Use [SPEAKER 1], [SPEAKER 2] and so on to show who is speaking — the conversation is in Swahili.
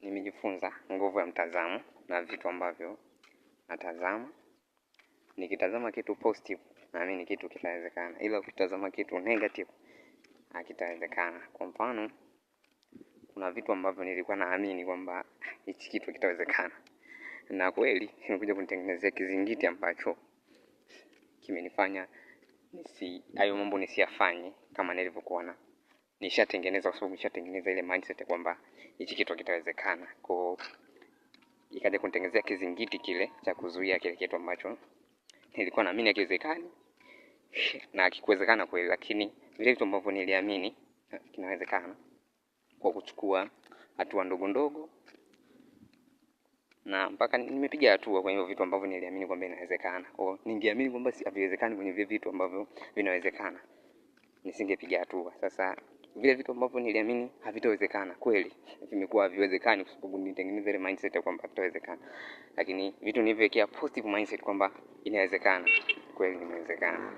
[SPEAKER 1] nimejifunza nguvu ya mtazamo na vitu ambavyo natazama. Nikitazama kitu positive naamini kitu kitawezekana, ila ukitazama kitu negative hakitawezekana. Kwa mfano, kuna vitu ambavyo nilikuwa naamini kwamba hichi kitu kitawezekana, na kweli nimekuja kunitengenezea kizingiti ambacho kimenifanya hayo mambo nisiyafanye kama nilivyokuwa nishatengeneza, kwa sababu nishatengeneza ile mindset kwamba hichi kitu kitawezekana. Kwa ikaja kunitengenezea kizingiti kile cha kuzuia kile kitu ambacho nilikuwa naamini hakiwezekani, na hakikuwezekana kweli. Lakini vile vitu ambavyo niliamini kinawezekana, kwa kuchukua hatua ndogo ndogo, na mpaka nimepiga hatua kwa hivyo vitu ambavyo niliamini kwamba inawezekana. Kwa ningeamini kwamba haviwezekani kwenye vile vitu ambavyo vinawezekana, nisingepiga hatua. Sasa vile vitu ambavyo niliamini havitawezekana kweli vimekuwa haviwezekani, kwa sababu nitengeneza ile mindset kwamba vitawezekana. Lakini vitu nilivyowekea positive mindset kwamba inawezekana, kweli inawezekana.